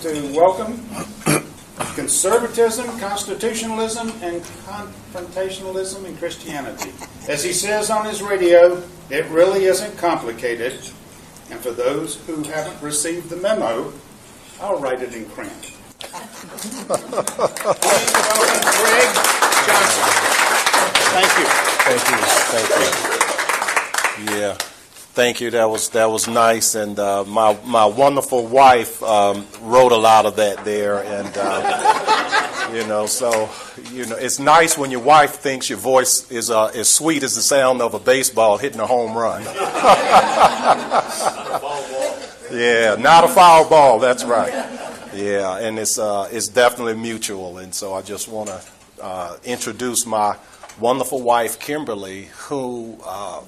to welcome conservatism, constitutionalism, and confrontationalism in Christianity. As he says on his radio, it really isn't complicated. And for those who haven't received the memo, I'll write it in crayon. Please welcome Greg Johnson. Thank you. Thank you. Yeah. Thank you. That was nice, and my wonderful wife wrote a lot of that there, and so it's nice when your wife thinks your voice is as sweet as the sound of a baseball hitting a home run. Yeah, not a foul ball. That's right. Yeah, and it's definitely mutual, and so I just want to introduce my wonderful wife, Kimberly, who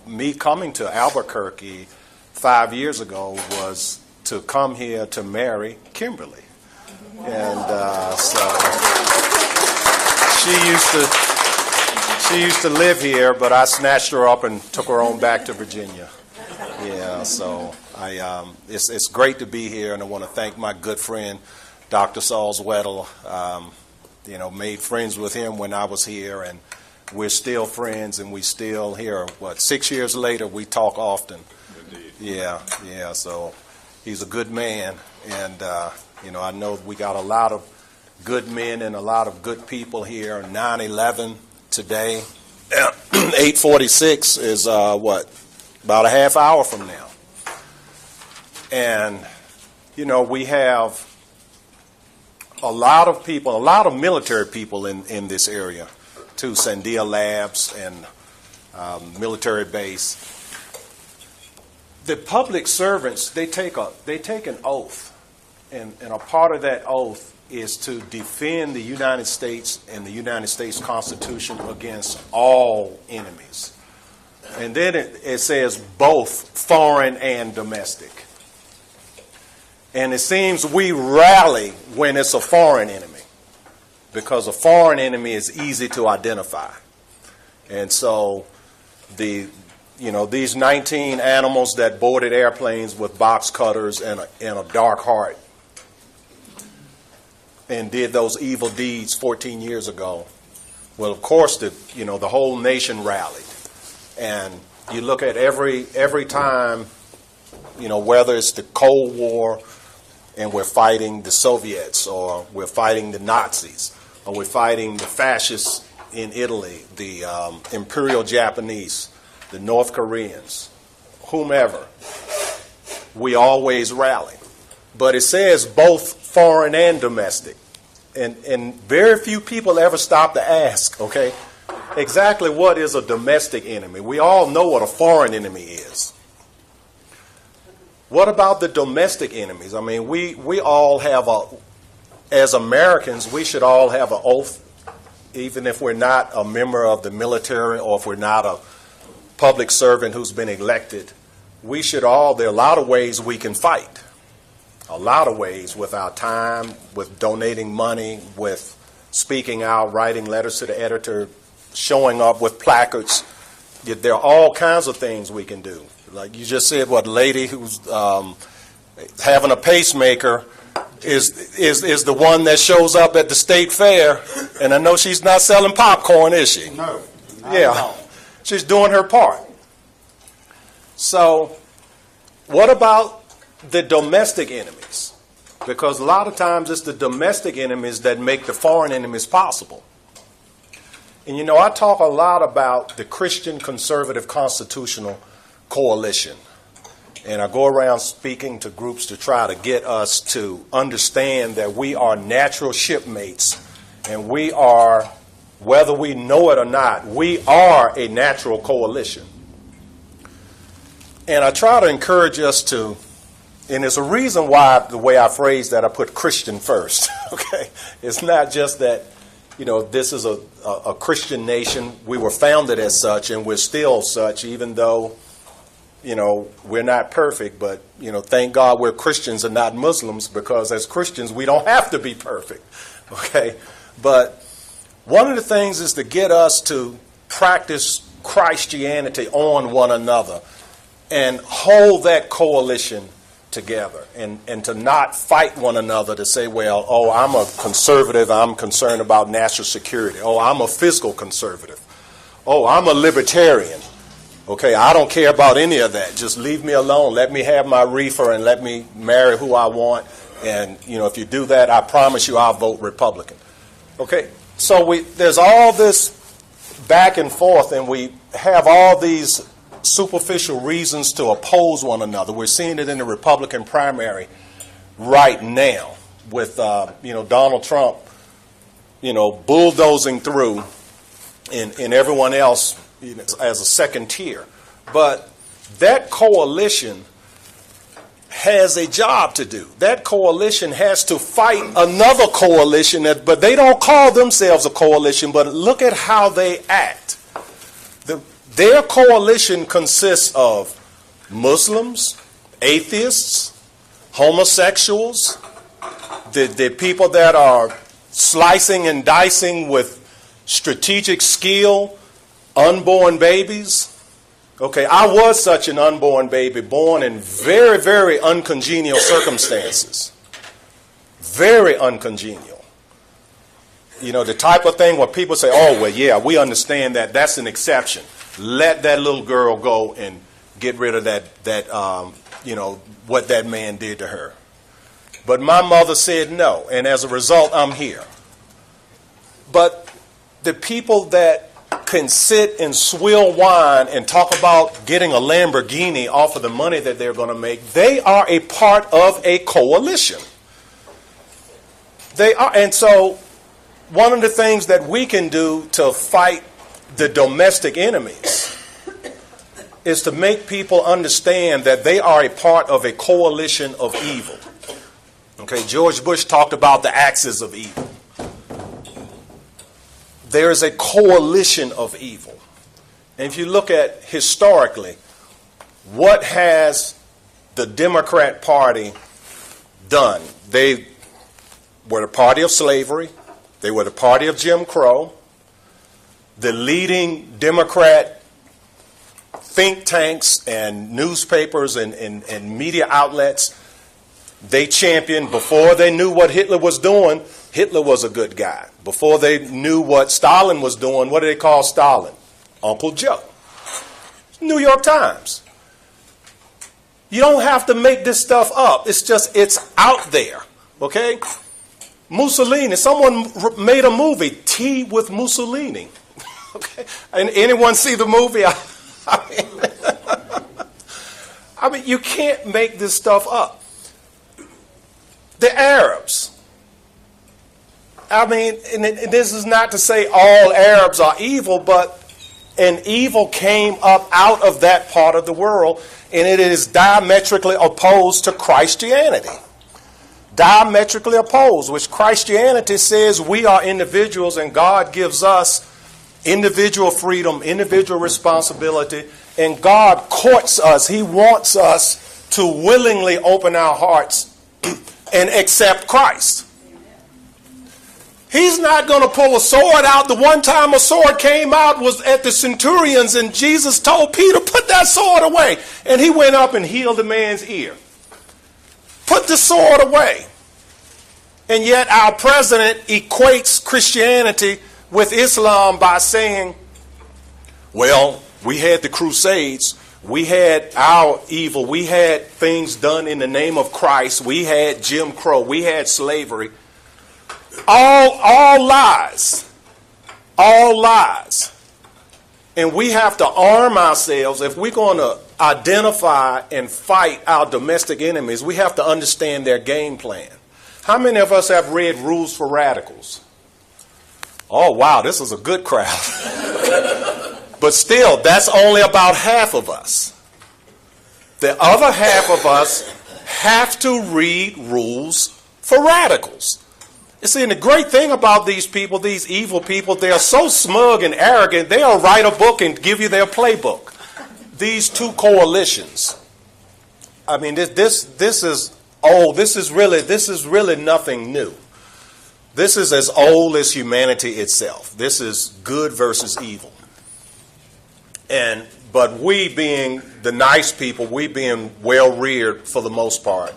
me coming to Albuquerque 5 years ago was to come here to marry Kimberly. And so she used to live here, but I snatched her up and took her on back to Virginia. Yeah, so it's great to be here, and I want to thank my good friend, Dr. Sauls Weddle. Made friends with him when I was here, and we're still friends, and we still here. 6 years later, we talk often. Indeed. Yeah. So he's a good man, and I know we got a lot of good men and a lot of good people here. 9/11 today, 8:46 is about a half hour from now, and we have a lot of people, a lot of military people in this area. To Sandia Labs and military base. The public servants, they take an oath, and a part of that oath is to defend the United States and the United States Constitution against all enemies. And then it says both foreign and domestic. And it seems we rally when it's a foreign enemy, because a foreign enemy is easy to identify. And so these 19 animals that boarded airplanes with box cutters and a dark heart and did those evil deeds 14 years ago, well, of course, the whole nation rallied. And you look at every time, whether it's the Cold War and we're fighting the Soviets, or we're fighting the Nazis, or we're fighting the fascists in Italy, the Imperial Japanese, the North Koreans, whomever, we always rally. But it says both foreign and domestic. And very few people ever stop to ask, okay, exactly what is a domestic enemy? We all know what a foreign enemy is. What about the domestic enemies? I mean, we all have as Americans, we should all have an oath, even if we're not a member of the military or if we're not a public servant who's been elected. We should all, there are a lot of ways we can fight. A lot of ways, with our time, with donating money, with speaking out, writing letters to the editor, showing up with placards. There are all kinds of things we can do. Like you just said, what lady who's having a pacemaker is the one that shows up at the state fair, and I know she's not selling popcorn, is she? No. Yeah, she's doing her part. So, what about the domestic enemies? Because a lot of times it's the domestic enemies that make the foreign enemies possible. And I talk a lot about the Christian Conservative Constitutional Coalition. And I go around speaking to groups to try to get us to understand that we are natural shipmates, and we are, whether we know it or not, we are a natural coalition. And I try to encourage us to, and there's a reason why the way I phrase that, I put Christian first, okay? It's not just that, this is a Christian nation. We were founded as such, and we're still such, even though we're not perfect, but, thank God we're Christians and not Muslims, because as Christians, we don't have to be perfect, okay? But one of the things is to get us to practice Christianity on one another and hold that coalition together and to not fight one another to say, well, oh, I'm a conservative, I'm concerned about national security. Oh, I'm a fiscal conservative. Oh, I'm a libertarian. Okay, I don't care about any of that. Just leave me alone. Let me have my reefer and let me marry who I want. And, if you do that, I promise you I'll vote Republican. Okay, so there's all this back and forth, and we have all these superficial reasons to oppose one another. We're seeing it in the Republican primary right now with, Donald Trump, bulldozing through and everyone else as a second tier. But that coalition has a job to do. That coalition has to fight another coalition, but they don't call themselves a coalition, but look at how they act. Their coalition consists of Muslims, atheists, homosexuals, the people that are slicing and dicing with strategic skill, unborn babies. Okay, I was such an unborn baby, born in very, very uncongenial circumstances. Very uncongenial. The type of thing where people say, oh, well, yeah, we understand that. That's an exception. Let that little girl go and get rid of that what that man did to her. But my mother said no, and as a result, I'm here. But the people that can sit and swill wine and talk about getting a Lamborghini off of the money that they're going to make, they are a part of a coalition. They are, and so one of the things that we can do to fight the domestic enemies is to make people understand that they are a part of a coalition of evil. Okay, George Bush talked about the axis of evil. There is a coalition of evil. And if you look at historically, what has the Democrat Party done? They were the party of slavery. They were the party of Jim Crow. The leading Democrat think tanks and newspapers and media outlets, they championed, before they knew what Hitler was doing, Hitler was a good guy. Before they knew what Stalin was doing, what do they call Stalin? Uncle Joe. New York Times. You don't have to make this stuff up. It's out there. Okay? Mussolini, someone made a movie, Tea with Mussolini. Okay? And anyone see the movie? I mean, you can't make this stuff up. The Arabs. I mean, and this is not to say all Arabs are evil, but an evil came up out of that part of the world, and it is diametrically opposed to Christianity. Diametrically opposed, which Christianity says we are individuals and God gives us individual freedom, individual responsibility, and God courts us. He wants us to willingly open our hearts and accept Christ. He's not going to pull a sword out. The one time a sword came out was at the centurions, and Jesus told Peter, put that sword away. And he went up and healed the man's ear. Put the sword away. And yet our president equates Christianity with Islam by saying, well, we had the Crusades. We had our evil. We had things done in the name of Christ. We had Jim Crow. We had slavery. All lies. All lies. And we have to arm ourselves. If we're going to identify and fight our domestic enemies, we have to understand their game plan. How many of us have read Rules for Radicals? Oh, wow, this is a good crowd. But still, that's only about half of us. The other half of us have to read Rules for Radicals. You see, and the great thing about these people, these evil people, they are so smug and arrogant, they'll write a book and give you their playbook. These two coalitions. I mean, this is old. This is really nothing new. This is as old as humanity itself. This is good versus evil. But we being the nice people, we being well-reared for the most part,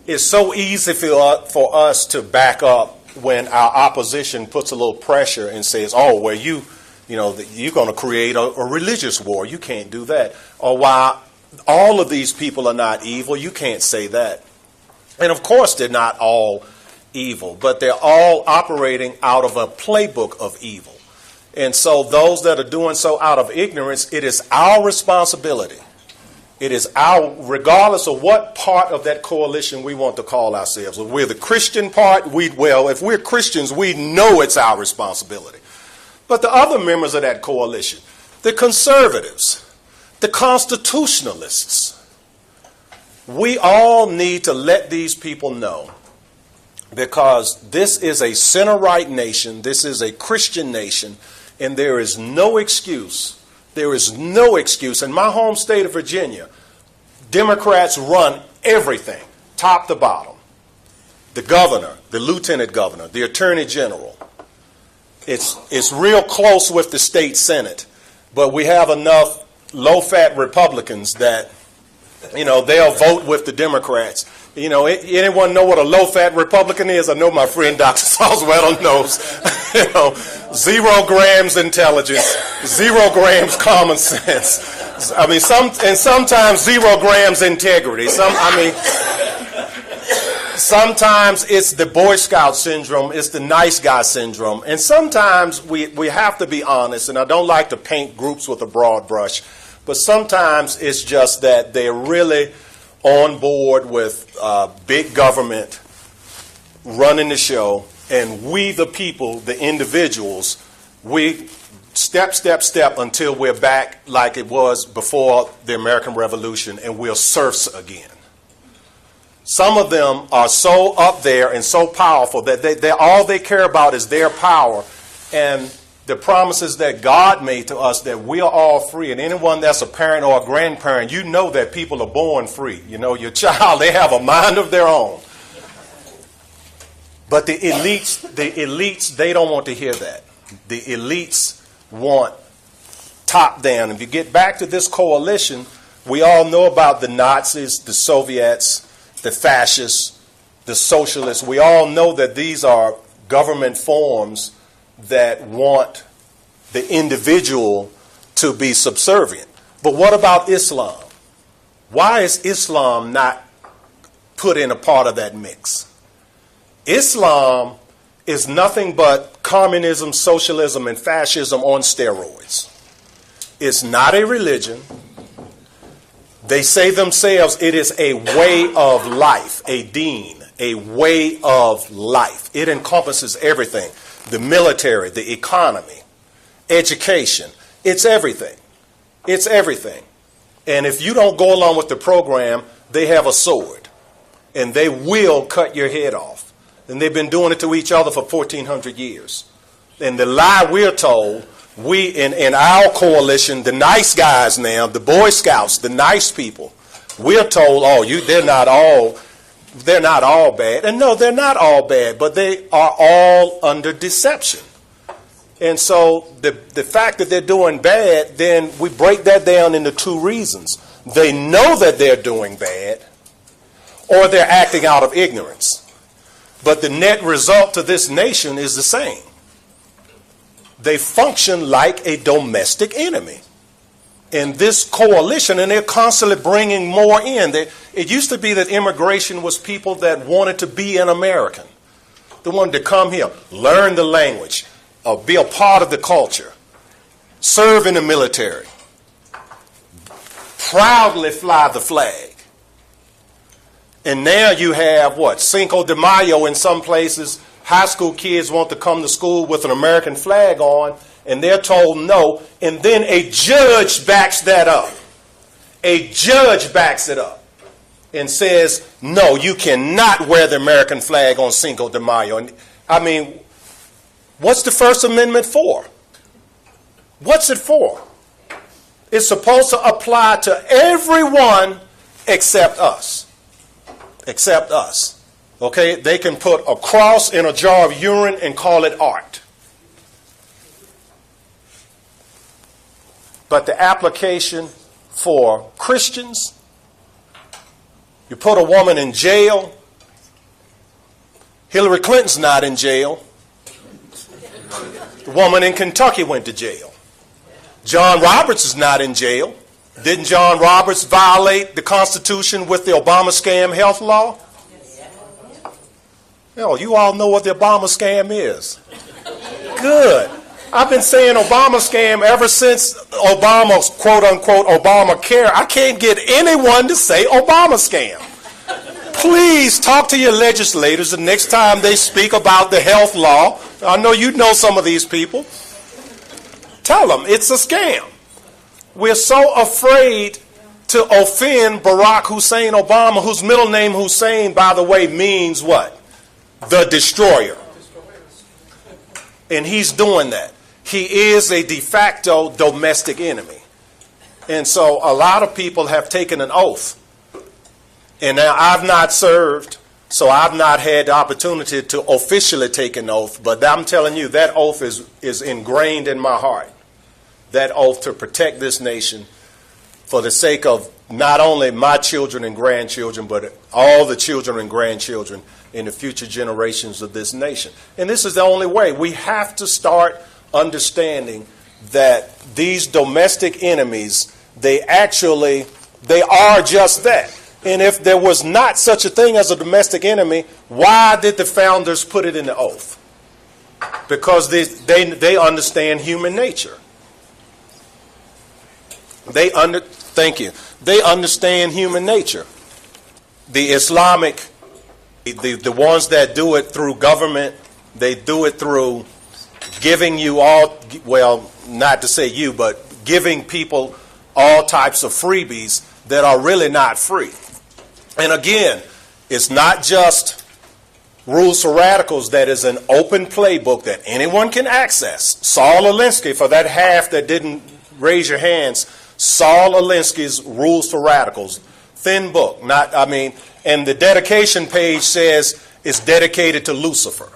it's so easy for us to back up when our opposition puts a little pressure and says, oh, well, you're going to create a religious war. You can't do that. Or while all of these people are not evil, you can't say that. And of course they're not all evil, but they're all operating out of a playbook of evil. And so those that are doing so out of ignorance, it is our responsibility. It is regardless of what part of that coalition we want to call ourselves. If we're the Christian part, if we're Christians, we know it's our responsibility. But the other members of that coalition, the conservatives, the constitutionalists, we all need to let these people know, because this is a center-right nation, this is a Christian nation, and there is no excuse. There is no excuse. In my home state of Virginia, Democrats run everything, top to bottom. The governor, the lieutenant governor, the attorney general. It's real close with the state senate, but we have enough low-fat Republicans that, they'll vote with the Democrats. Anyone know what a low-fat Republican is? I know my friend Dr. Salzwedel knows. 0 grams intelligence, 0 grams common sense. Sometimes 0 grams integrity. Sometimes it's the Boy Scout syndrome, it's the nice guy syndrome. And sometimes we have to be honest, and I don't like to paint groups with a broad brush, but sometimes it's just that they're really on board with big government running the show, and we the people, the individuals, we step until we're back like it was before the American Revolution, and we're serfs again. Some of them are so up there and so powerful that all they care about is their power and the promises that God made to us that we are all free. And anyone that's a parent or a grandparent, you know that people are born free. Your child, they have a mind of their own. But the elites, they don't want to hear that. The elites want top down. If you get back to this coalition, we all know about the Nazis, the Soviets, the fascists, the socialists. We all know that these are government forms that want the individual to be subservient. But what about Islam? Why is Islam not put in a part of that mix? Islam is nothing but communism, socialism, and fascism on steroids. It's not a religion. They say themselves it is a way of life, a deen, a way of life. It encompasses everything. The military, the economy, education. It's everything. It's everything. And if you don't go along with the program, they have a sword. And they will cut your head off. And they've been doing it to each other for 1,400 years. And the lie we're told, we in our coalition, the nice guys now, the Boy Scouts, the nice people, we're told, they're not all bad. And no, they're not all bad, but they are all under deception. And so the fact that they're doing bad, then we break that down into 2 reasons. They know that they're doing bad, or they're acting out of ignorance. But the net result to this nation is the same. They function like a domestic enemy. In this coalition, and they're constantly bringing more in. It used to be that immigration was people that wanted to be an American. They wanted to come here, learn the language, be a part of the culture, serve in the military, proudly fly the flag. And now you have Cinco de Mayo in some places. High school kids want to come to school with an American flag on, and they're told no, and then a judge backs that up. A judge backs it up and says, no, you cannot wear the American flag on Cinco de Mayo. And what's the First Amendment for? What's it for? It's supposed to apply to everyone except us. Except us. Okay? They can put a cross in a jar of urine and call it art. But the application for Christians, you put a woman in jail. Hillary Clinton's not in jail. The woman in Kentucky went to jail. John Roberts is not in jail. Didn't John Roberts violate the Constitution with the Obama scam health law? No, you all know what the Obama scam is. Good. I've been saying Obama scam ever since Obama's quote-unquote Obamacare. I can't get anyone to say Obama scam. Please talk to your legislators the next time they speak about the health law. I know you know some of these people. Tell them it's a scam. We're so afraid to offend Barack Hussein Obama, whose middle name Hussein, by the way, means what? The destroyer. And he's doing that. He is a de facto domestic enemy. And so a lot of people have taken an oath. And now I've not served, so I've not had the opportunity to officially take an oath. But I'm telling you, that oath is ingrained in my heart. That oath to protect this nation for the sake of not only my children and grandchildren, but all the children and grandchildren in the future generations of this nation. And this is the only way. We have to start understanding that these domestic enemies, they are just that. And if there was not such a thing as a domestic enemy, why did the founders put it in the oath? Because they understand human nature. Thank you. They understand human nature. The Islamic, the ones that do it through government, they do it through giving you all, well, not to say you, but giving people all types of freebies that are really not free. And again, it's not just Rules for Radicals that is an open playbook that anyone can access. Saul Alinsky, for that half that didn't raise your hands, Saul Alinsky's Rules for Radicals, thin book, and the dedication page says it's dedicated to Lucifer.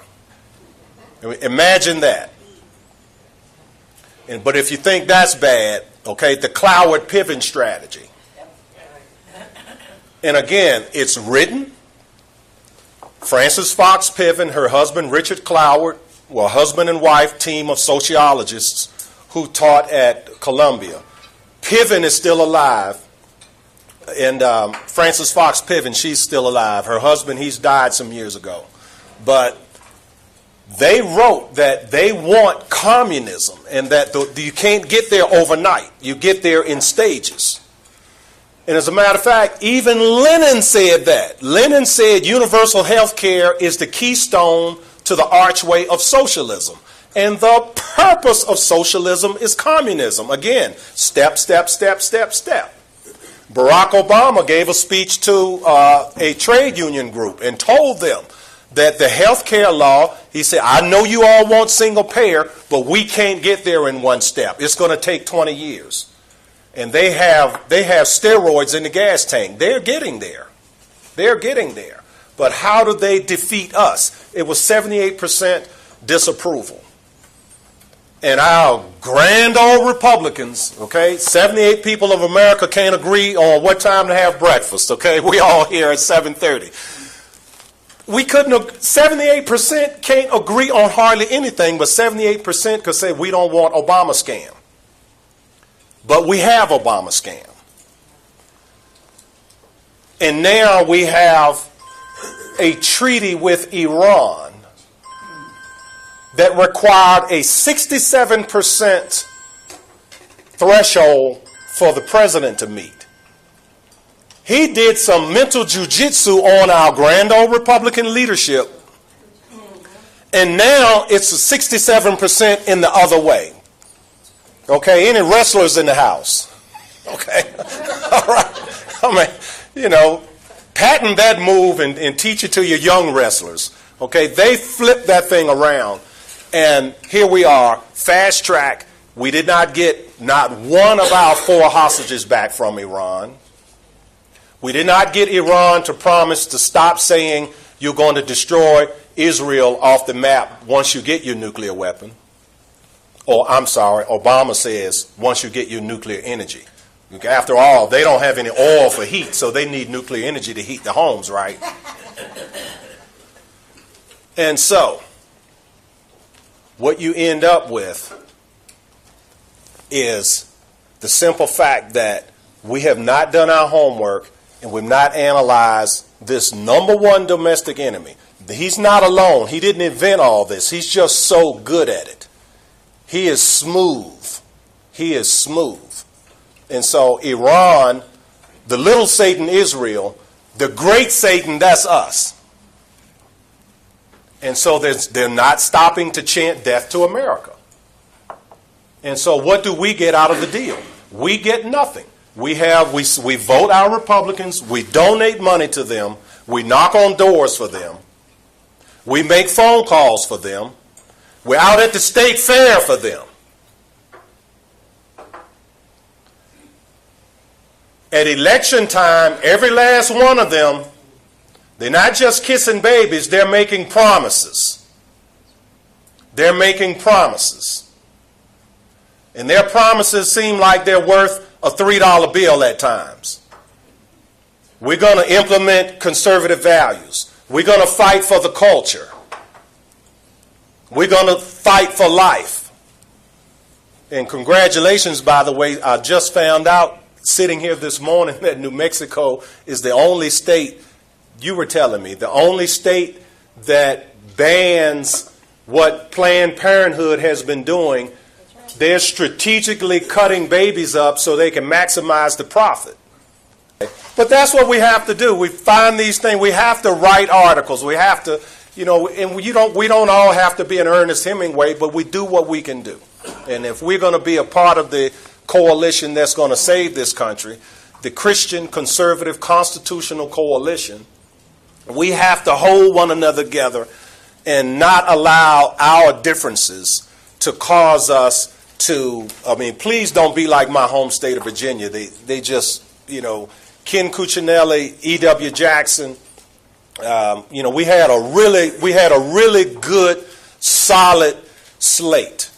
Imagine that. But if you think that's bad, okay, the Cloward Piven strategy. And again, it's written. Frances Fox Piven, her husband Richard Cloward, were a husband and wife team of sociologists who taught at Columbia. Piven is still alive. And Frances Fox Piven, she's still alive. Her husband, he's died some years ago. But they wrote that they want communism and that you can't get there overnight. You get there in stages. And as a matter of fact, even Lenin said that. Lenin said universal health care is the keystone to the archway of socialism. And the purpose of socialism is communism. Again, step, step, step, step, step. Barack Obama gave a speech to a trade union group and told them that the health care law, he said, I know you all want single payer, but we can't get there in one step. It's going to take 20 years. And they have steroids in the gas tank. They're getting there. They're getting there. But how do they defeat us? It was 78% disapproval. And our grand old Republicans, okay, 78 people of America can't agree on what time to have breakfast, okay? We all here at 7:30. 78% can't agree on hardly anything, but 78% could say we don't want Obama scam. But we have Obama scam. And now we have a treaty with Iran that required a 67% threshold for the president to meet. He did some mental jujitsu on our grand old Republican leadership, and now it's a 67% in the other way. Okay, any wrestlers in the house? Okay, all right. Patent that move and teach it to your young wrestlers. Okay, they flipped that thing around. And here we are, fast track. We did not get not one of our 4 hostages back from Iran. We did not get Iran to promise to stop saying you're going to destroy Israel off the map once you get your nuclear weapon. Or, I'm sorry, Obama says, once you get your nuclear energy. After all, they don't have any oil for heat, so they need nuclear energy to heat the homes, right? And so, what you end up with is the simple fact that we have not done our homework and we've not analyzed this number one domestic enemy. He's not alone. He didn't invent all this. He's just so good at it. He is smooth. He is smooth. And so Iran, the little Satan Israel, the great Satan, that's us. And so they're not stopping to chant death to America. And so what do we get out of the deal? We get nothing. We vote our Republicans, we donate money to them, we knock on doors for them, we make phone calls for them, we're out at the state fair for them. At election time, every last one of them, they're not just kissing babies, they're making promises. They're making promises. And their promises seem like they're worth a $3 bill at times. We're going to implement conservative values. We're going to fight for the culture. We're going to fight for life. And congratulations, by the way, I just found out sitting here this morning that New Mexico is the only state, you were telling me, the only state that bans what Planned Parenthood has been doing. They're strategically cutting babies up so they can maximize the profit. But that's what we have to do. We find these things. We have to write articles. We have to, and we don't all have to be an Ernest Hemingway, but we do what we can do. And if we're going to be a part of the coalition that's going to save this country, the Christian Conservative Constitutional Coalition, we have to hold one another together and not allow our differences to cause us to, please don't be like my home state of Virginia. They just, Ken Cuccinelli, E.W. Jackson, we had a really good, solid slate.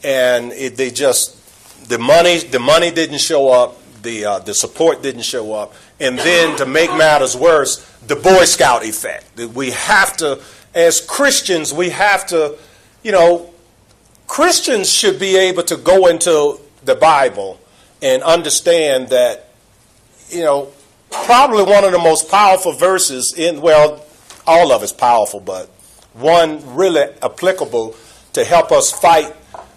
And the money didn't show up, the support didn't show up. And then to make matters worse, the Boy Scout effect. We have to, as Christians, Christians should be able to go into the Bible and understand that, probably one of the most powerful verses all of it's powerful, but one really applicable to help us fight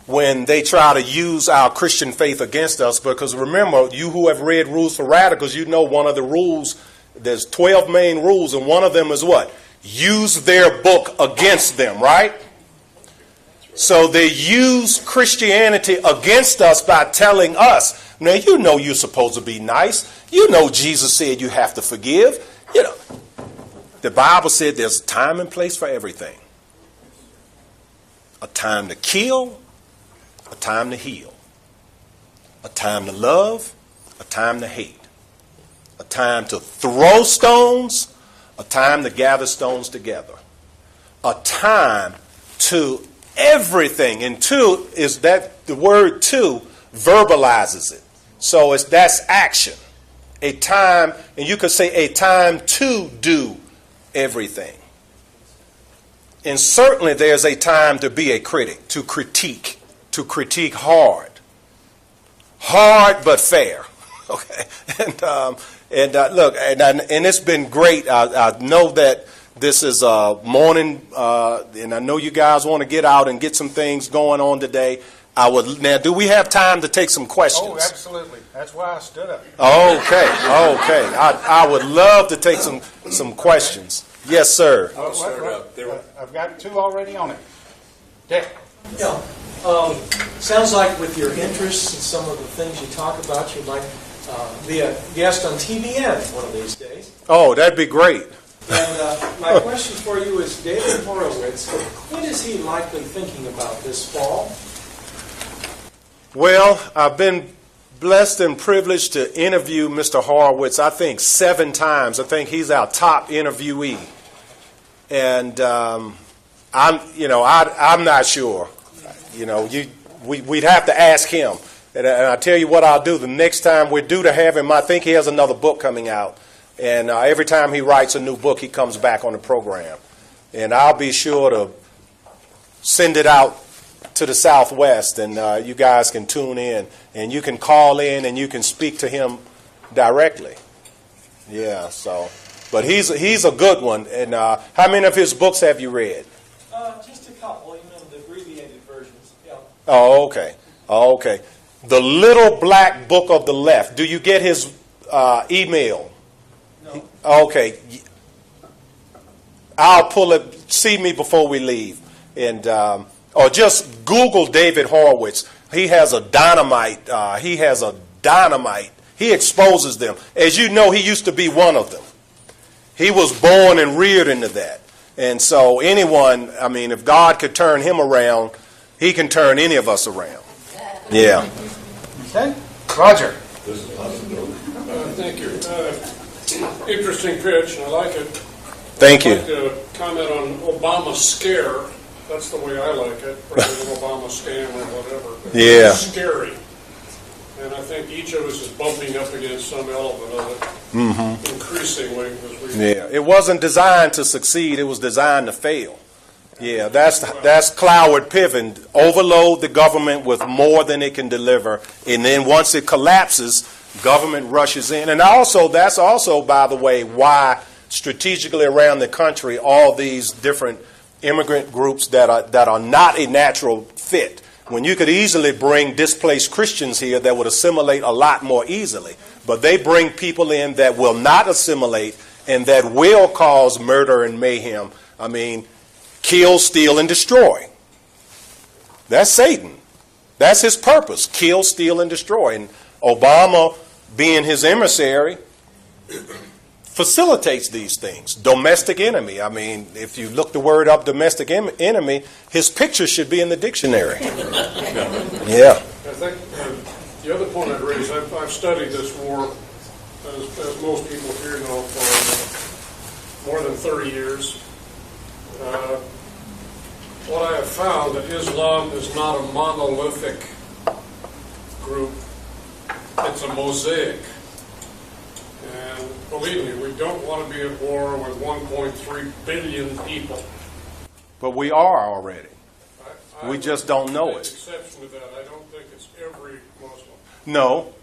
when they try to use our Christian faith against us. Because remember, you who have read Rules for Radicals, you know one of the rules, there's 12 main rules, and one of them is what? Use their book against them, right? So they use Christianity against us by telling us, now you're supposed to be nice. Jesus said you have to forgive. The Bible said there's a time and place for everything. A time to kill, a time to heal. A time to love, a time to hate. A time to throw stones, a time to gather stones together. A time to everything. And to is that the word to verbalizes it. So that's action. A time, and you could say a time to do everything. And certainly there's a time to be a critic, to critique hard. Hard but fair. Okay. Look, and it's been great. I know that this is a morning, and I know you guys want to get out and get some things going on today. Now, do we have time to take some questions? Oh, absolutely. That's why I stood up. Okay. I would love to take some questions. Yes, sir. I've got two already on it. Dick. Yeah. Sounds like with your interests and some of the things you talk about, you might be a guest on TVN one of these days. Oh, that'd be great. And my question for you is, David Horowitz, what is he likely thinking about this fall? Well, I've been blessed and privileged to interview Mr. Horowitz, I think 7 times. I think he's our top interviewee. And I'm not sure. we'd have to ask him. And I tell you what I'll do. The next time we're due to have him, I think he has another book coming out. And every time he writes a new book, he comes back on the program. And I'll be sure to send it out to the Southwest, and you guys can tune in. And you can call in and you can speak to him directly. Yeah, so. But he's a good one. And how many of his books have you read? Just a couple, the abbreviated versions. Yeah. Oh, okay. Oh, okay. The Little Black Book of the Left. Do you get his email? No. Okay. I'll pull it. See me before we leave. And or just Google David Horowitz. He has a dynamite. He exposes them. As you know, he used to be one of them. He was born and reared into that. And so anyone, I mean, if God could turn him around, he can turn any of us around. Yeah. Okay. Roger. Thank you. Interesting pitch, and I like it. Thank you. I'd like to comment on Obama scare. That's the way I like it, rather than Obama scam or whatever. Yeah. It's scary. And I think each of us is bumping up against some element of it, increasingly. As we Yeah. It wasn't designed to succeed. It was designed to fail. Yeah, that's Cloward Piven. Overload the government with more than it can deliver, and then once it collapses, government rushes in. And also, that's also, by the way, why strategically around the country, all these different immigrant groups that are not a natural fit. When you could easily bring displaced Christians here that would assimilate a lot more easily, but they bring people in that will not assimilate and that will cause murder and mayhem. I mean, kill, steal, and destroy. That's Satan. That's his purpose. Kill, steal, and destroy. And Obama, being his emissary, facilitates these things. Domestic enemy. I mean, if you look the word up, domestic enemy, his picture should be in the dictionary. Yeah. I think the other point I'd raise, I've studied this war, as most people here know, for more than 30 years. What I have found that Islam is not a monolithic group. It's a mosaic. And believe me, we don't want to be at war with 1.3 billion people. But we are already. I We just don't know take it. exception to that. I don't think it's every Muslim. No,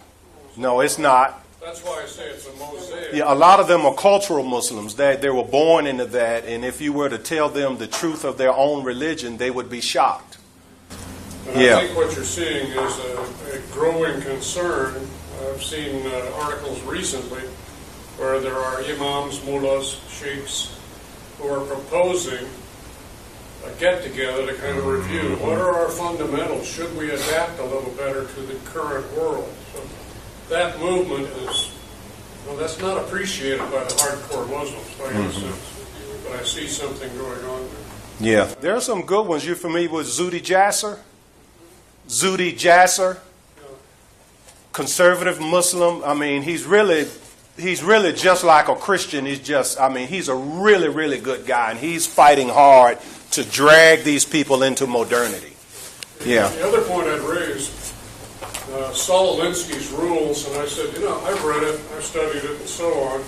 it's not. That's why I say it's a mosaic. Yeah, a lot of them are cultural Muslims. They were born into that, and if you were to tell them the truth of their own religion, they would be shocked. And Yeah. I think what you're seeing is a growing concern. I've seen articles recently where there are imams, mullahs, sheikhs who are proposing a get-together to kind of review what are our fundamentals. Should we adapt a little better to the current world? So that movement is, well, that's not appreciated by the hardcore Muslims by any sense. But I see something going on there. Yeah. There are some good ones. You're familiar with Zuhdi Jasser? Zuhdi Jasser, conservative Muslim. I mean, he's really just like a Christian. He's a really, really good guy, and he's fighting hard to drag these people into modernity. Yeah. The other point I'd raise, Saul Alinsky's rules, and I said, I've read it, I've studied it, and so on.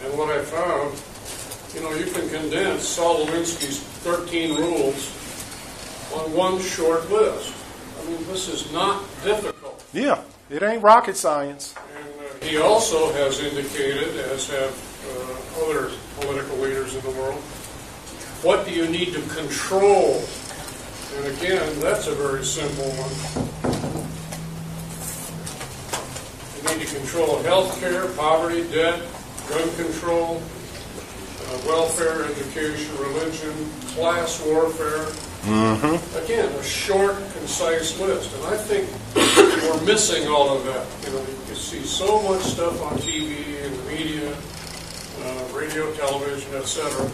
And what I found, you can condense Saul Alinsky's 13 rules on one short list. I mean, this is not difficult. Yeah. It ain't rocket science. And he also has indicated, as have other political leaders in the world, what do you need to control? And again, that's a very simple one. You need to control health care, poverty, debt, gun control, welfare, education, religion, class warfare. Again, a short, concise list. And I think we're missing all of that. You see so much stuff on TV and the media, radio, television, etc.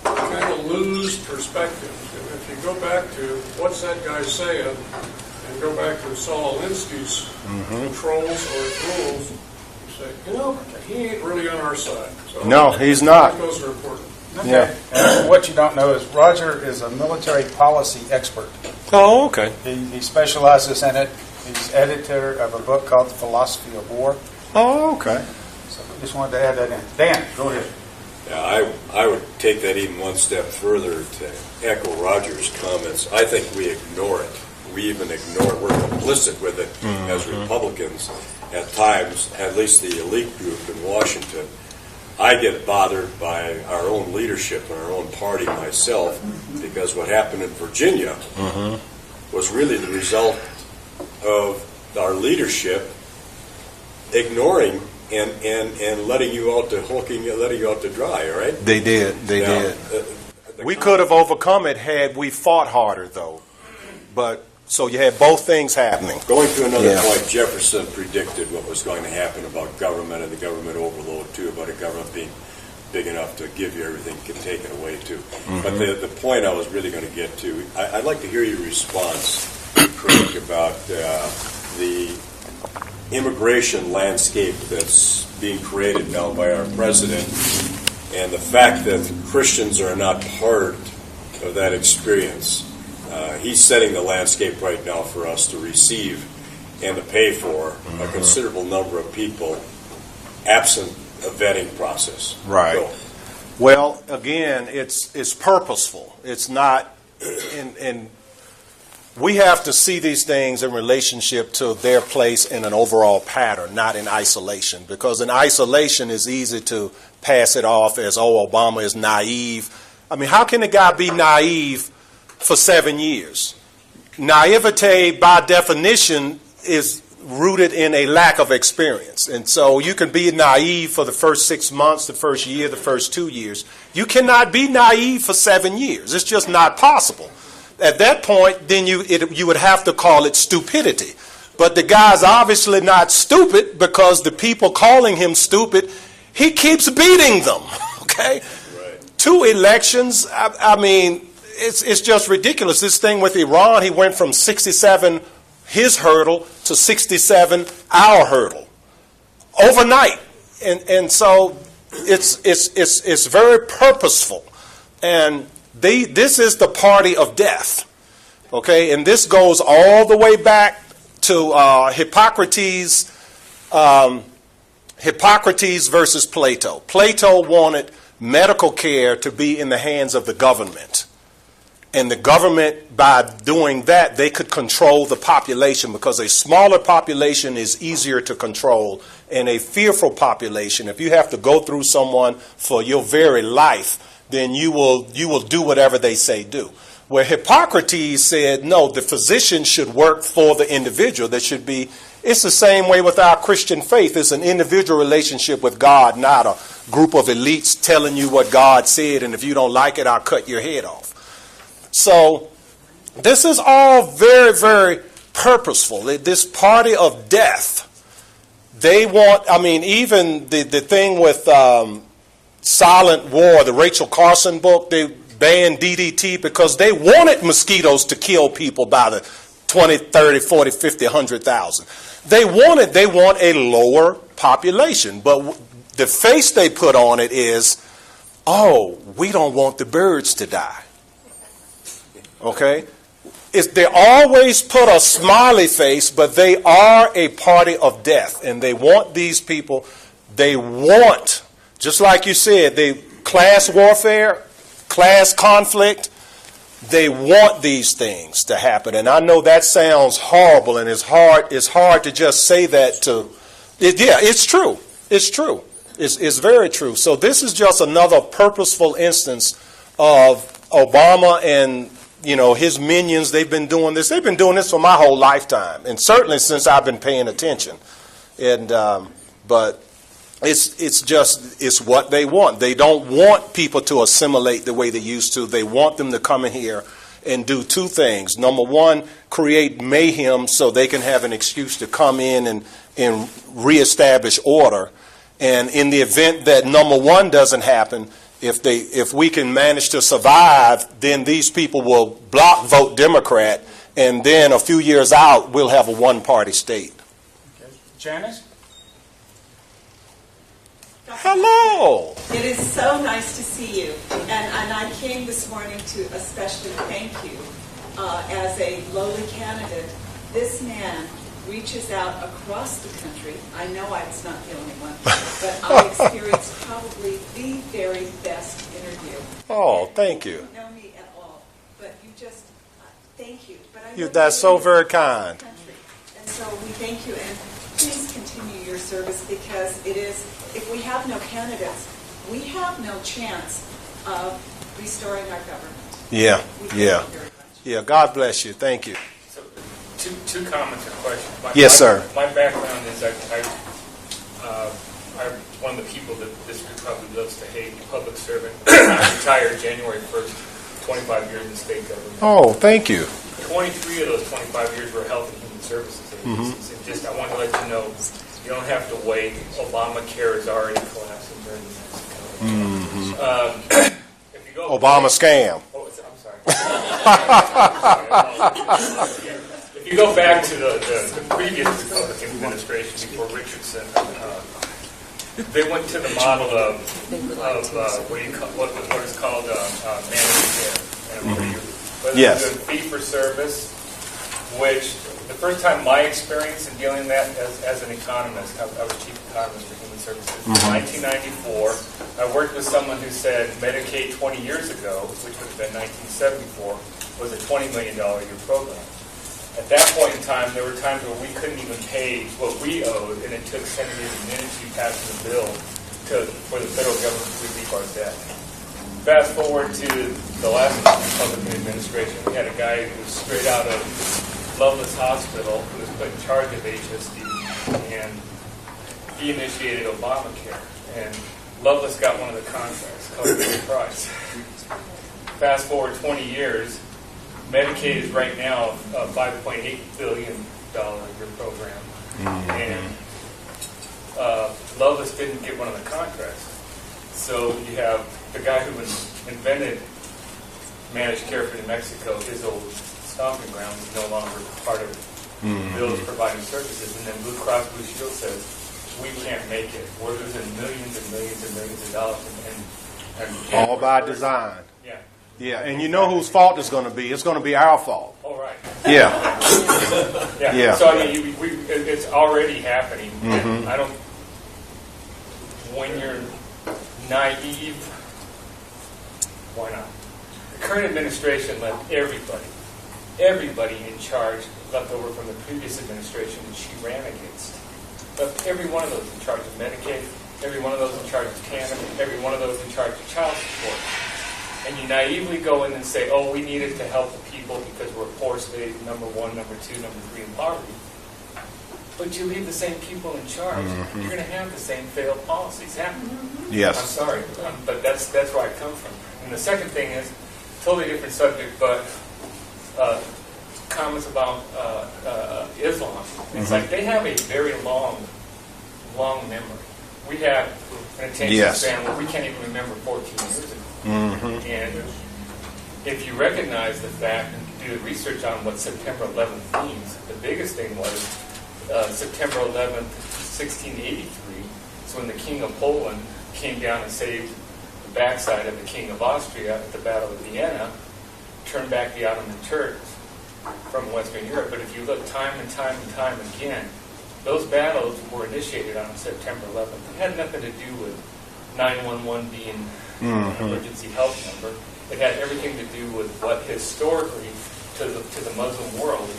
You kind of lose perspective. And if you go back to what's that guy saying, and go back to Saul Alinsky's controls or his rules, you say, he ain't really on our side. So No, he's not. Those are important. Okay. Yeah. And what you don't know is Roger is a military policy expert. Oh, okay. He specializes in it. He's editor of a book called The Philosophy of War. Oh, okay. So I just wanted to add that in. Dan, go ahead. Yeah, I would take that even one step further to echo Roger's comments. I think we ignore it. We even ignore it. We're complicit with it as Republicans at times, at least the elite group in Washington. I get bothered by our own leadership and our own party myself, because what happened in Virginia was really the result of our leadership ignoring and letting you out to letting you out to dry. All right? They did. They did. We could have overcome it had we fought harder, though. But so you had both things happening. Going to another point, Jefferson predicted what was going to happen about government and the government overload, too, about a government being big enough to give you everything, can take it away, too. But the point I was really going to get to, I'd like to hear your response, Craig, about the immigration landscape that's being created now by our president, and the fact that Christians are not part of that experience. He's setting the landscape right now for us to receive and to pay for a considerable number of people absent a vetting process. Right. Go. Well, again, it's purposeful. It's not, and we have to see these things in relationship to their place in an overall pattern, not in isolation. Because in isolation, it's easy to pass it off as, oh, Obama is naive. I mean, how can a guy be naive for 7 years? Naivete, by definition, is rooted in a lack of experience. And so you can be naive for the first 6 months, the first year, the first 2 years. You cannot be naive for 7 years. It's just not possible. At that point, then you would have to call it stupidity. But the guy's obviously not stupid, because the people calling him stupid, he keeps beating them. Okay? Right. 2 elections, I mean, it's just ridiculous. This thing with Iran, he went from 67 his hurdle to 67 our hurdle overnight, and so it's very purposeful, and this is the party of death, okay? And this goes all the way back to Hippocrates. Hippocrates versus Plato. Plato wanted medical care to be in the hands of the government. And the government, by doing that, they could control the population, because a smaller population is easier to control. And a fearful population, if you have to go through someone for your very life, then you will do whatever they say do. Where Hippocrates said, no, the physician should work for the individual. There should be, it's the same way with our Christian faith. It's an individual relationship with God, not a group of elites telling you what God said, and if you don't like it, I'll cut your head off. So this is all very, very purposeful. This party of death, they want, I mean, even the thing with Silent War, the Rachel Carson book, they banned DDT because they wanted mosquitoes to kill people by the 20, 30, 40, 50, 100,000. They want a lower population. But the face they put on it is, oh, we don't want the birds to die. Okay? They always put a smiley face, but they are a party of death. And they want these people, they want, just like you said, class warfare, class conflict, they want these things to happen. And I know that sounds horrible, and it's hard to just say that it's true. It's true. It's very true. So this is just another purposeful instance of Obama and his minions. They've been doing this. They've been doing this for my whole lifetime, and certainly since I've been paying attention. And but it's what they want. They don't want people to assimilate the way they used to. They want them to come in here and do 2 things. Number one, create mayhem so they can have an excuse to come in and reestablish order. And in the event that number one doesn't happen, if we can manage to survive, then these people will block vote Democrat, and then a few years out, we'll have a one-party state. Okay. Janice? Hello. It is so nice to see you. And I came this morning to especially thank you as a lowly candidate, this man reaches out across the country. I know I was not the only one, but I experienced probably the very best interview. Oh, thank you. You don't know me at all, but you just, thank you. But I You- know that's you so live very across the kind. country. And so we thank you, and please continue your service, because it is, if we have no candidates, we have no chance of restoring our government. Yeah, We thank yeah. you very much. Yeah, God bless you. Thank you. So, two comments or questions. Yes, sir. My background is I'm one of the people that this group probably loves to hate, public servant. I retired January 1st, 25 years in state government. Oh, thank you. 23 of those 25 years were health and human services agencies. And just, I want to let you know, you don't have to wait. Obamacare is already collapsing during the next if you go Obama scam. Oh, I'm sorry. If you go back to the previous Republican administration before Richardson, they went to the model of what is called managed care. Yes. The fee for service, which the first time my experience in dealing with that as an economist, I was chief economist for human services. In 1994, I worked with someone who said Medicaid 20 years ago, which would have been 1974, was a $20 million a year program. At that point in time, there were times where we couldn't even pay what we owed, and it took senators minutes to pass the bill for the federal government to relieve our debt. Fast forward to the last Republican administration, we had a guy who was straight out of Loveless Hospital who was put in charge of HSD, and he initiated Obamacare. And Loveless got one of the contracts, called the price. Fast forward 20 years, Medicaid is right now a $5.8 billion a year program. And Loveless didn't get one of the contracts. So you have the guy who invented managed care for New Mexico, his old stomping ground, is no longer part of bills providing services. And then Blue Cross Blue Shield says, we can't make it. We're losing millions and millions and millions of dollars. And All by design. Yeah. Yeah, and you know whose fault it's going to be. It's going to be our fault. All right. Yeah. Yeah. So I mean, it's already happening. And I don't. When you're naive, why not? The current administration left everybody in charge, left over from the previous administration that she ran against. Left every one of those in charge of Medicaid, every one of those in charge of Canada, every one of those in charge of child support. And you naively go in and say, oh, we needed to help the people because we're a poor state, number 1, number 2, number 3 in poverty. But you leave the same people in charge, you're going to have the same failed policies happen. Yes. I'm sorry, but that's where I come from. And the second thing is, totally different subject, but comments about Islam. It's like they have a very long memory. We have an attention span where we can't even remember 14 years ago. And if you recognize the fact and do the research on what September 11th means, the biggest thing was September 11th, 1683. So when the King of Poland came down and saved the backside of the King of Austria at the Battle of Vienna, turned back the Ottoman Turks from Western Europe. But if you look time and time again, those battles were initiated on September 11th. It had nothing to do with 911 being an emergency health number. It had everything to do with what historically to the Muslim world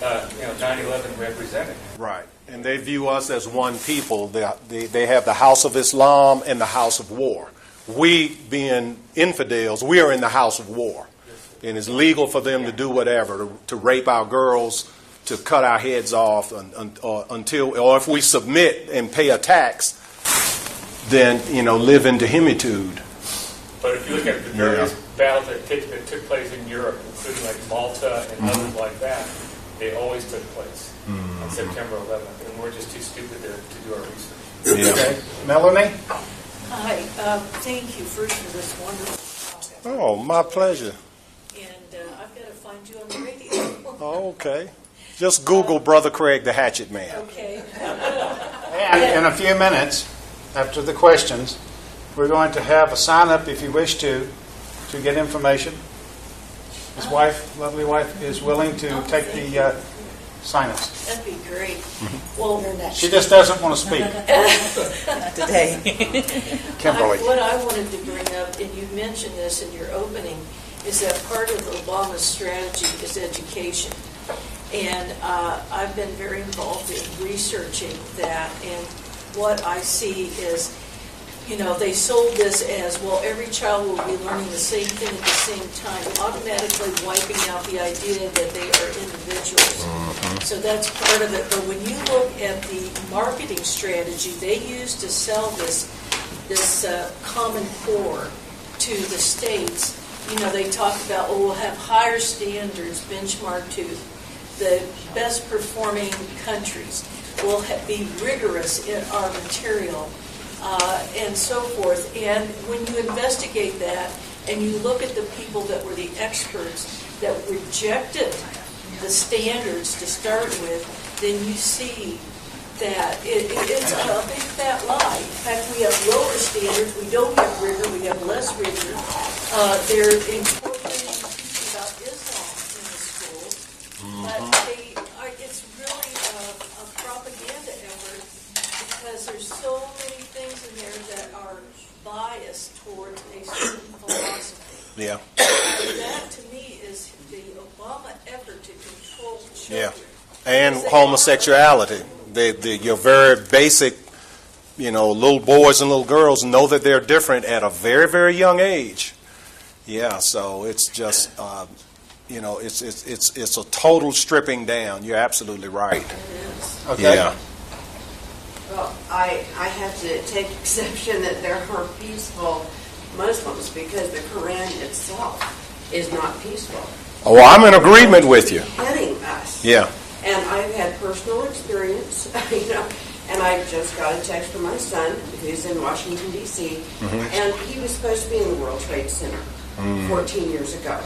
9/11 represented. Right. And they view us as one people. They have the house of Islam and the house of war. We, being infidels, we are in the house of war. And it's legal for them to do whatever, to rape our girls, to cut our heads off or if we submit and pay a tax, then, live into himitude. But if you look at the various battles that took place in Europe, including like Malta and others like that, they always took place on September 11th, and we're just too stupid to do our research. Yeah. Okay. Melanie? Hi, thank you first for this wonderful topic. Oh, my pleasure. And I've got to find you on the radio. Oh, okay. Just Google Brother Craig the Hatchet Man. Okay. And in a few minutes, after the questions, we're going to have a sign-up if you wish to get information. his wife, lovely wife, is willing to take the sinus. That'd be great. Well, She just doesn't want to speak. Today. Kimberly. What I wanted to bring up, and you mentioned this in your opening, is that part of Obama's strategy is education. And I've been very involved in researching that, and what I see is, you know, they sold this as, well, every child will be learning the same thing at the same time, automatically wiping out the idea that they are individuals. So that's part of it. But when you look at the marketing strategy they use to sell this Common Core to the states, you know, they talk about, oh, we'll have higher standards benchmarked to the best performing countries. We'll be rigorous in our material. And so forth. And when you investigate that and you look at the people that were the experts that rejected the standards to start with, then you see that it's a big fat lie. In fact, we have lower standards. We don't have rigor. We have less rigor. They're incorporating teaching about Islam in the schools. But it's really a propaganda effort because there's so many things in there that are biased towards a certain philosophy. Yeah. And that, to me, is the Obama effort to control children. Yeah. And homosexuality. Your very basic, little boys and little girls know that they're different at a very, very young age. Yeah, so it's just, it's a total stripping down. You're absolutely right. It is. Okay. Yeah. Well, I have to take exception that there are peaceful Muslims because the Quran itself is not peaceful. Oh, I'm in agreement with you. Hitting us. Yeah. And I've had personal experience, and I just got a text from my son, who's in Washington, D.C., and he was supposed to be in the World Trade Center 14 years ago.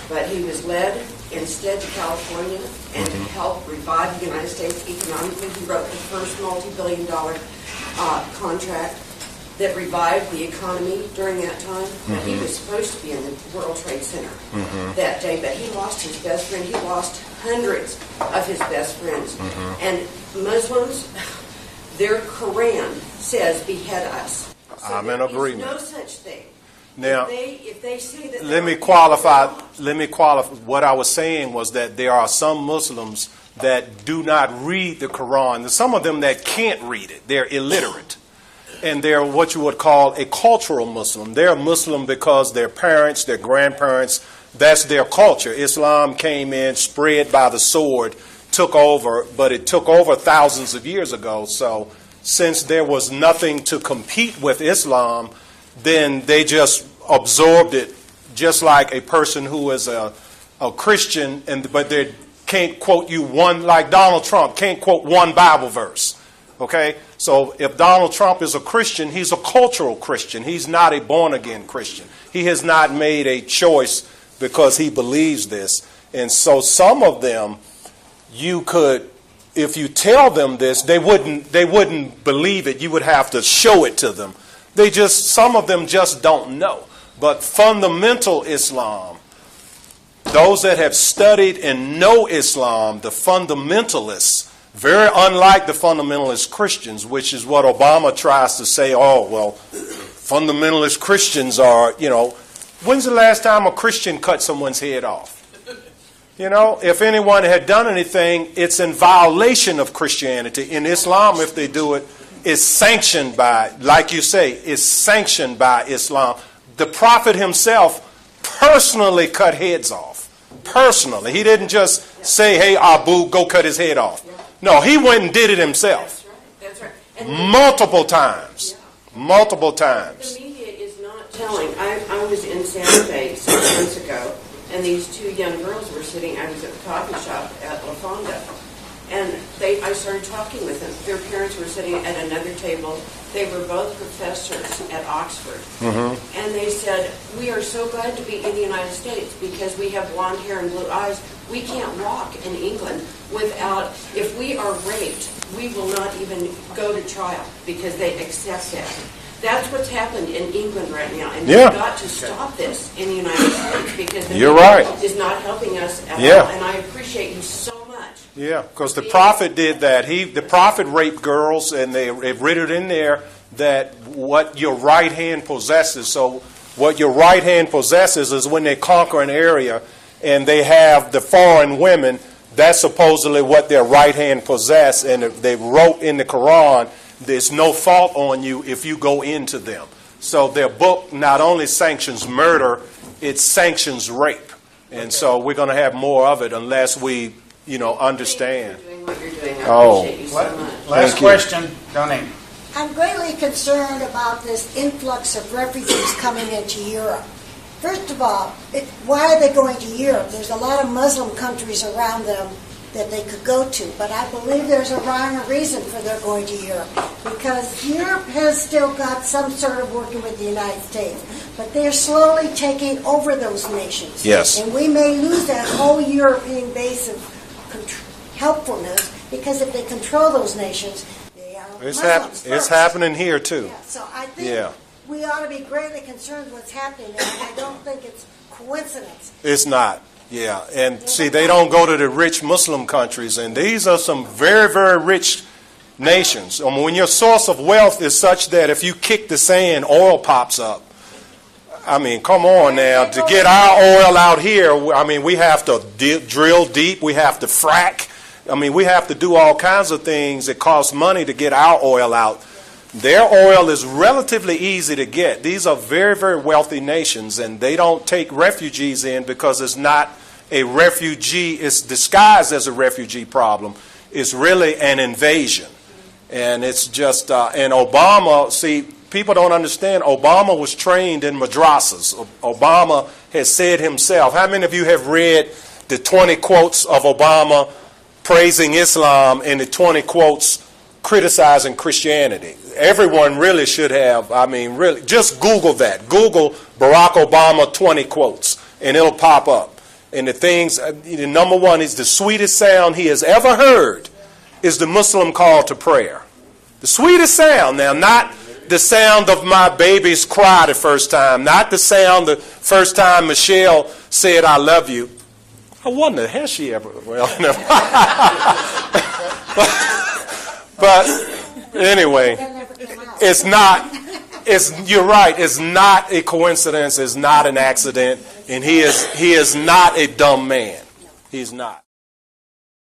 But he was led instead to California and to help revive the United States economically. He wrote the first multi-billion-dollar contract that revived the economy during that time. He was supposed to be in the World Trade Center that day, but he lost his best friend. He lost hundreds of his best friends. And Muslims, their Quran says, behead us. So I'm in agreement. There is no such thing. Now, If they say that let me qualify. What I was saying was that there are some Muslims that do not read the Quran. There's some of them that can't read it. They're illiterate. And they're what you would call a cultural Muslim. They're Muslim because their parents, their grandparents, that's their culture. Islam came in, spread by the sword, took over, but it took over thousands of years ago. So since there was nothing to compete with Islam, then they just absorbed it, just like a person who is a Christian, but they can't quote you one, like Donald Trump, can't quote one Bible verse. Okay? So if Donald Trump is a Christian, he's a cultural Christian. He's not a born-again Christian. He has not made a choice because he believes this. And so some of them, you could, if you tell them this, they wouldn't believe it. You would have to show it to them. Some of them just don't know. But fundamental Islam, those that have studied and know Islam, the fundamentalists, very unlike the fundamentalist Christians, which is what Obama tries to say, oh, well, fundamentalist Christians are, when's the last time a Christian cut someone's head off? If anyone had done anything, it's in violation of Christianity. In Islam, if they do it, it's sanctioned by, like you say, it's sanctioned by Islam. The Prophet himself personally cut heads off. Personally. He didn't just say, hey, Abu, go cut his head off. No, he went and did it himself. That's right. Multiple times. Multiple times. The media is not telling. I was in Santa Fe 6 months ago, and these two young girls were sitting. I was at the coffee shop at La Fonda, and I started talking with them. Their parents were sitting at another table. They were both professors at Oxford. And they said, we are so glad to be in the United States because we have blonde hair and blue eyes. We can't walk in England without, if we are raped, we will not even go to trial because they accept that. That's what's happened in England right now, and Yeah. we've got to stop this in the United States because the You're media right. is not helping us at Yeah. all. And I appreciate you so much. Yeah, because the prophet did that. The prophet raped girls, and they've written it in there that what your right hand possesses. So what your right hand possesses is when they conquer an area and they have the foreign women, that's supposedly what their right hand possess. And they wrote in the Quran, there's no fault on you if you go into them. So their book not only sanctions murder, it sanctions rape. And so we're going to have more of it unless we, understand. Thank you for doing what you're doing. I Oh. appreciate you so much. Last Thank you. question, Donnie. I'm greatly concerned about this influx of refugees coming into Europe. First of all, why are they going to Europe? There's a lot of Muslim countries around them that they could go to, but I believe there's a rhyme or reason for their going to Europe, because Europe has still got some sort of working with the United States, but they're slowly taking over those nations. Yes. And we may lose that whole European base of helpfulness, because if they control those nations, they are It's Muslims first. happening here, too. Yeah, so I think Yeah. we ought to be greatly concerned what's happening there, and I don't think it's coincidence. It's not. Yeah. And see, they don't go to the rich Muslim countries, and these are some very, very rich nations. When your source of wealth is such that if you kick the sand, oil pops up. I mean, come on now. To get our oil out here, we have to drill deep. We have to frack. We have to do all kinds of things that cost money to get our oil out. Their oil is relatively easy to get. These are very, very wealthy nations, and they don't take refugees in because it's not a refugee. It's disguised as a refugee problem. It's really an invasion. And it's just, and Obama, see, people don't understand, Obama was trained in madrasas. Obama has said himself, how many of you have read the 20 quotes of Obama praising Islam and the 20 quotes criticizing Christianity? Everyone really should have, really, just Google that. Google Barack Obama 20 quotes, and it'll pop up. And the things, the number one is the sweetest sound he has ever heard is the Muslim call to prayer. The sweetest sound. Now, not the sound of my baby's cry the first time, not the sound the first time Michelle said, I love you. I wonder, has she ever? Well, never. But anyway, it's not, you're right, it's not a coincidence, it's not an accident, and he is not a dumb man. He's not.